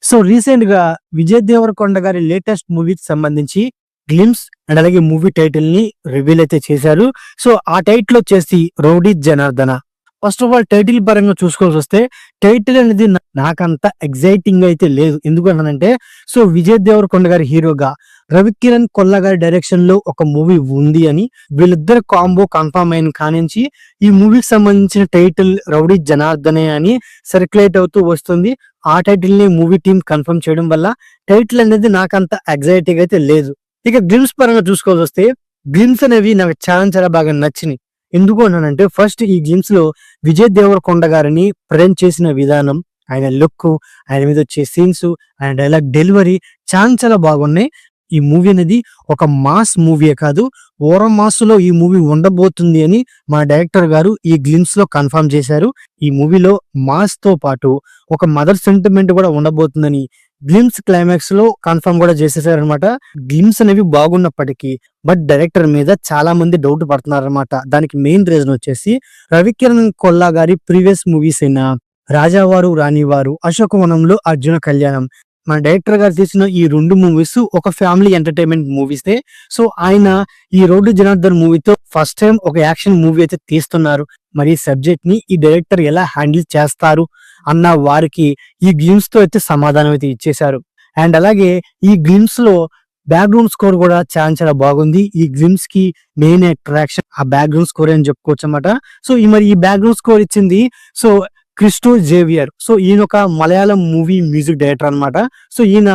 So recent గా విజయ్ దేవరకొండ గారి latest మూవీకి సంబంధించి గ్లిమ్స్ అండ్ అలాగే మూవీ టైటిల్ ని రివీల్ అయితే చేశారు. సో ఆ టైటిల్ వచ్చేసి rowdy Janardhana. First of all title పరంగా చూసుకోవాల్సి వస్తే టైటిల్ అనేది నాకంత ఎగ్జైటింగ్ అయితే లేదు. ఎందుకంటే సో విజయ్ దేవరకొండ గారి హీరోగా రవికిరణ్ కొల్లా గారి డైరెక్షన్ లో ఒక మూవీ ఉంది అని, వీళ్ళిద్దరు కాంబో కన్ఫర్మ్ అయిన కానించి ఈ మూవీకి సంబంధించిన టైటిల్ రౌడీ జనార్దనే అని సర్క్యులేట్ అవుతూ వస్తుంది. ఆ టైటిల్ ని మూవీ టీం కన్ఫర్మ్ చేయడం వల్ల టైటిల్ అనేది నాకంత ఎగ్జైటింగ్ అయితే లేదు. ఇక గ్లిమ్స్ పరంగా చూసుకోవాల్సి వస్తే గ్లిమ్స్ అనేవి నాకు చాలా బాగా నచ్చినాయి. ఎందుకు అన్నానంటే ఫస్ట్ ఈ గ్లిమ్స్ లో విజయ్ దేవరకొండ గారిని ప్రజెంట్ చేసిన విధానం, ఆయన లుక్, ఆయన మీద వచ్చే సీన్స్, ఆయన డైలాగ్ డెలివరీ చాలా బాగున్నాయి. ఈ మూవీ అనేది ఒక మాస్ మూవీయే కాదు, ఓరం మాస్ లో ఈ మూవీ ఉండబోతుంది అని మా డైరెక్టర్ గారు ఈ గ్లిమ్స్ లో కన్ఫర్మ్ చేశారు. ఈ మూవీలో మాస్ తో పాటు ఒక మదర్ సెంటిమెంట్ కూడా ఉండబోతుందని గ్లిమ్స్ క్లైమాక్స్ లో కన్ఫర్మ్ కూడా చేసేసారు అనమాట. గ్లిమ్స్ అనేవి బాగున్నప్పటికీ బట్ డైరెక్టర్ మీద చాలా మంది డౌట్ పడుతున్నారు అనమాట. దానికి మెయిన్ రీజన్ వచ్చేసి రవికిరణ్ కొల్లా గారి ప్రీవియస్ మూవీస్ అయిన రాజావారు రాణివారు, అశోకవనంలో అర్జున కళ్యాణం, మన డైరెక్టర్ గారు తీసిన ఈ రెండు మూవీస్ ఒక ఫ్యామిలీ ఎంటర్టైన్మెంట్ మూవీసే. సో ఆయన ఈ రౌడీ జనార్దన్ మూవీతో ఫస్ట్ టైం ఒక యాక్షన్ మూవీ అయితే తీస్తున్నారు. మరి ఈ సబ్జెక్ట్ ని ఈ డైరెక్టర్ ఎలా హ్యాండిల్ చేస్తారు అన్న వారికి ఈ గ్లిమ్స్ తో అయితే సమాధానం అయితే ఇచ్చేశారు. అండ్ అలాగే ఈ గ్లిమ్స్ లో బ్యాక్గ్రౌండ్ స్కోర్ కూడా చాలా బాగుంది. ఈ గ్లిమ్స్ కి మెయిన్ అట్రాక్షన్ ఆ బ్యాక్గ్రౌండ్ స్కోర్ అని చెప్పుకోవచ్చు అన్నమాట. సో ఈ బ్యాక్గ్రౌండ్ స్కోర్ ఇచ్చింది సో క్రిస్టో జేవియర్. సో ఈయన ఒక మలయాళం మూవీ మ్యూజిక్ డైరెక్టర్ అన్నమాట. సో ఈయన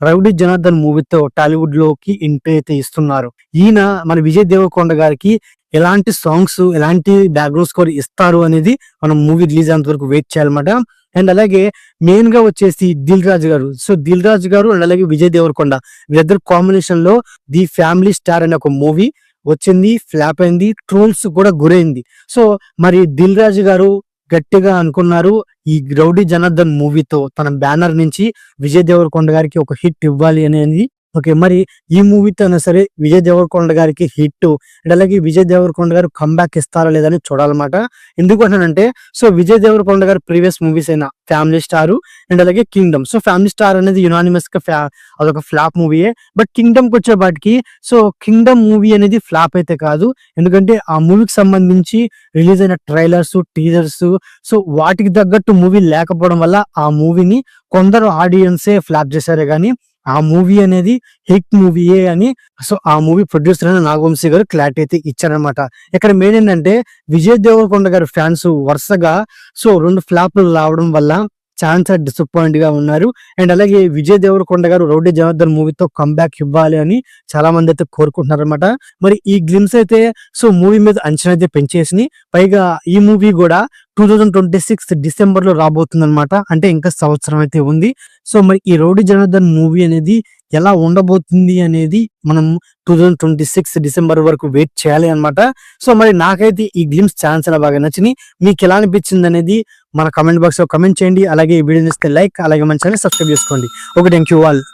రౌడీ జనార్దన్ మూవీతో టాలీవుడ్ లోకి ఎంట్రీ అయితే ఇస్తున్నారు. ఈయన మన విజయ్ దేవరకొండ గారికి ఎలాంటి సాంగ్స్, ఎలాంటి బ్యాక్గ్రౌండ్ స్కోర్ ఇస్తారు అనేది మనం మూవీ రిలీజ్ అయ్యేంత వరకు వెయిట్ చేయాలన్నమాట. అండ్ అలాగే మెయిన్ గా వచ్చేసి దిల్ రాజు గారు. సో దిల్ రాజు గారు అండ్ అలాగే విజయ్ దేవరకొండ వీరిద్దరు కాంబినేషన్ లో ది ఫ్యామిలీ స్టార్ అనే ఒక మూవీ వచ్చింది, ఫ్లాప్ అయింది, ట్రోల్స్ కూడా గురైంది. సో మరి దిల్ రాజు గారు గట్టిగా అనుకున్నారు ఈ రౌడీ జనార్దన్ మూవీతో తన బ్యానర్ నుంచి విజయ్ దేవరకొండ గారికి ఒక హిట్ ఇవ్వాలి అనేది. ఓకే, మరి ఈ మూవీతో అయినా సరే విజయ్ దేవరకొండ గారికి హిట్ అండ్ అలాగే విజయ్ దేవరకొండ గారు కంబ్యాక్ ఇస్తారా లేదని చూడాలన్నమాట. ఎందుకు అంటానంటే సో విజయ్ దేవరకొండ గారు ప్రీవియస్ మూవీస్ అయిన ఫ్యామిలీ స్టార్ అండ్ అలాగే కింగ్డమ్. సో ఫ్యామిలీ స్టార్ అనేది యునానిమస్ గా అదొక ఫ్లాప్ మూవీయే. బట్ కింగ్డమ్ కి వచ్చేపాటికి సో కింగ్డమ్ మూవీ అనేది ఫ్లాప్ అయితే కాదు. ఎందుకంటే ఆ మూవీకి సంబంధించి రిలీజ్ అయిన ట్రైలర్స్, టీజర్స్ సో వాటికి తగ్గట్టు మూవీ లేకపోవడం వల్ల ఆ మూవీని కొందరు ఆడియన్సే ఫ్లాప్ చేశారే గానీ ఆ మూవీ అనేది హిట్ మూవీయే అని సో ఆ మూవీ ప్రొడ్యూసర్ అయిన నాగవంశీ గారు క్లారిటీ అయితే ఇచ్చారనమాట. ఇక్కడ మెయిన్ ఏంటంటే విజయ్ దేవరకొండ గారి ఫ్యాన్స్ వరుసగా సో 2 ఫ్లాప్లు రావడం వల్ల చాలా డిసప్పాయింట్ గా ఉన్నారు. అండ్ అలాగే విజయ్ దేవరకొండ గారు రౌడీ జనార్దన్ మూవీతో కంబ్యాక్ ఇవ్వాలి అని చాలా మంది అయితే కోరుకుంటున్నారు అనమాట. మరి ఈ గ్లిమ్స్ అయితే సో మూవీ మీద అంచనా అయితే పెంచేసి, పైగా ఈ మూవీ కూడా 2026 డిసెంబర్ లో రాబోతుంది అనమాట. అంటే ఇంకా సంవత్సరం అయితే ఉంది. సో మరి ఈ రౌడీ జనార్దన్ మూవీ అనేది ఎలా ఉండబోతుంది అనేది మనం 2026 డిసెంబర్ వరకు వెయిట్ చేయాలి అనమాట. సో మరి నాకైతే ఈ గ్లిమ్స్ చాలా బాగా నచ్చినాయి. మీకు ఎలా అనిపించింది అనేది మన కమెంట్ బాక్స్ లో కమెంట్ చేయండి. అలాగే ఈ వీడియో ఇస్తే లైక్, అలాగే మన ఛానల్ సబ్స్క్రైబ్ చేసుకోండి. Okay, thank you all.